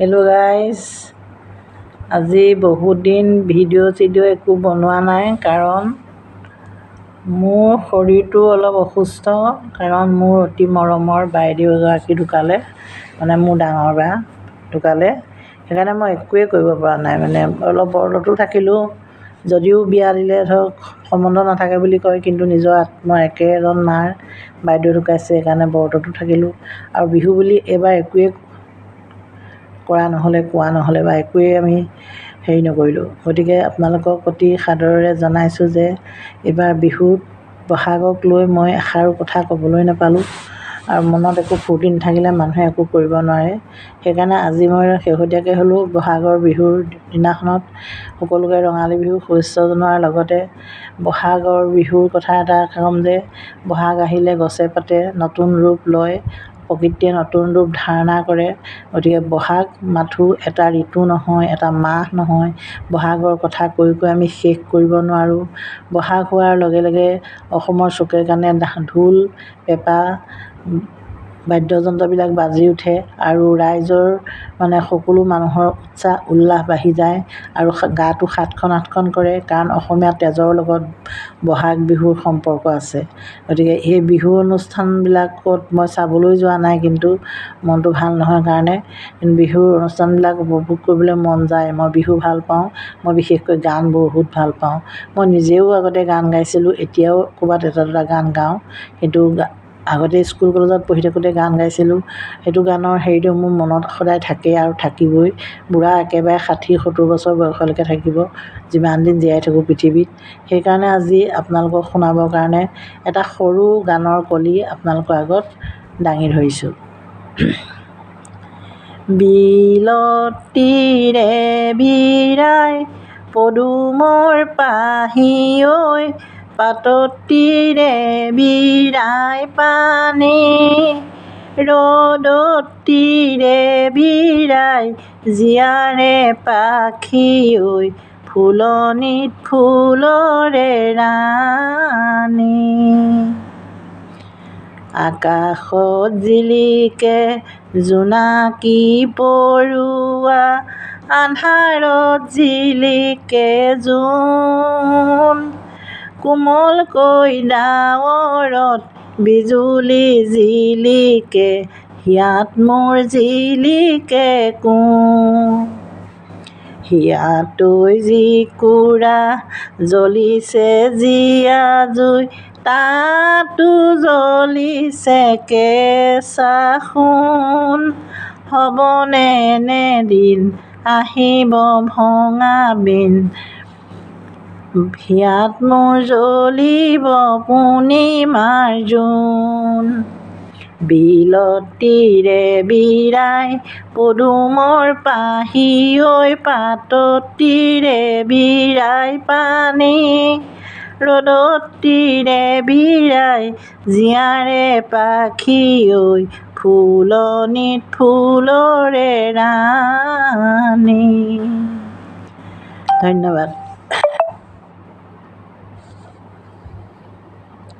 Hello' guys, আজি বহুত দিন ভিডিঅ' একো বনোৱা নাই, কাৰণ মোৰ শৰীৰটো অলপ অসুস্থ। কাৰণ মোৰ অতি মৰমৰ বাইদেউ এগৰাকী ঢুকালে, মানে মোৰ ডাঙৰ বা ঢুকালে। সেইকাৰণে মই একোৱেই কৰিব পৰা নাই। মানে অলপ বৰলতো থাকিলোঁ, যদিও বিয়া দিলে ধৰক সম্বন্ধ নাথাকে বুলি কয়, কিন্তু নিজৰ আত্মৰ একেজন মাৰ বাইদেউ ঢুকাইছে, সেইকাৰণে বৰলতো থাকিলোঁ। আৰু বিহু বুলি এইবাৰ একোৱেই কৰা নহ'লে, কোৱা নহ'লে বা একোৱেই আমি হেৰি নকৰিলোঁ। গতিকে আপোনালোকক অতি সাদৰেৰে জনাইছোঁ যে এইবাৰ বিহুত বহাগক লৈ মই এষাৰো কথা ক'বলৈ নাপালোঁ, আৰু মনত একো ফূৰ্তি নাথাকিলে মানুহে একো কৰিব নোৱাৰে। সেইকাৰণে আজি মই শেহতীয়াকৈ হ'লেও বহাগৰ বিহুৰ দিনাখনত সকলোকে ৰঙালী বিহুৰ শুভেচ্ছা জনোৱাৰ লগতে বহাগৰ বিহুৰ কথা এটা ক'ম যে বহাগ আহিলে গছে পাতে নতুন ৰূপ লয়, প্ৰকৃতিয়ে নতুন ৰূপ ধাৰণা কৰে। গতিকে বহাগ মাথো এটা ঋতু নহয়, এটা মাহ নহয়। বহাগৰ কথা কৈ আমি শেষ কৰিব নোৱাৰোঁ। বহাগ হোৱাৰ লগে লগে অসমৰ চুকে কাণে ঢোল পেঁপা বাদ্যযন্ত্ৰবিলাক বাজি উঠে, আৰু ৰাইজৰ মানে সকলো মানুহৰ উৎসাহ উল্লাস বাঢ়ি যায়, আৰু গাটো সাতখন আঠখন কৰে। কাৰণ অসমীয়া তেজৰ লগত বহাগ বিহুৰ সম্পৰ্ক আছে। গতিকে এই বিহু অনুষ্ঠানবিলাকত মই চাবলৈ যোৱা নাই, কিন্তু মনটো ভাল নহয় কাৰণে। বিহুৰ অনুষ্ঠানবিলাক উপভোগ কৰিবলৈ মন যায়। মই বিহু ভাল পাওঁ, মই বিশেষকৈ গান বহুত ভাল পাওঁ। মই নিজেও আগতে গান গাইছিলোঁ, এতিয়াও ক'ৰবাত এটা দুটা গান গাওঁ, কিন্তু আগতে স্কুল কলেজত পঢ়ি থাকোঁতে গান গাইছিলোঁ। সেইটো গানৰ হেৰিটো মোৰ মনত সদায় থাকে আৰু থাকিবই। বুঢ়া একেবাৰে 60-70 বছৰ বয়সলৈকে থাকিব, যিমান দিন জীয়াই থাকোঁ পৃথিৱীত। সেইকাৰণে আজি আপোনালোকক শুনাবৰ কাৰণে এটা সৰু গানৰ কলি আপোনালোকৰ আগত দাঙি ধৰিছোঁ। বিলতীৰে বিৰাই পদুমৰ পাহি ঐ, পাততীৰে বিৰাই পানী, ৰ'দতীৰে বিৰাই জীয়াৰে পাখি ঐ, ফুলনিত ফুলৰে ৰাণী। আকাশত জিলিকে জোনাকী পৰুৱা, আন্ধাৰত জিলিকে জোন, কোমলকৈ ডাৱৰত বিজুলী জিলিকে, হিয়াত মোৰ জিলিকে কোন। হিয়াতৈ যিকুৰা জ্বলিছে জীয়া জুই, তাতো জ্বলিছে কেঁচা সোণ, হ'বনে এদিন আহিব ভঙা বিন, হিয়াত মোৰ জ্বলিব পূৰ্ণিমাৰ জোন। বিলতীৰে বিৰাই পদুমৰ পাহি ঐ, পাততীৰে বিৰাই পানী, ৰ'দতীৰে বিৰাই জীয়াৰে পাখি ঐ, ফুলনিত ফুলৰে ৰাণী। ধন্যবাদ।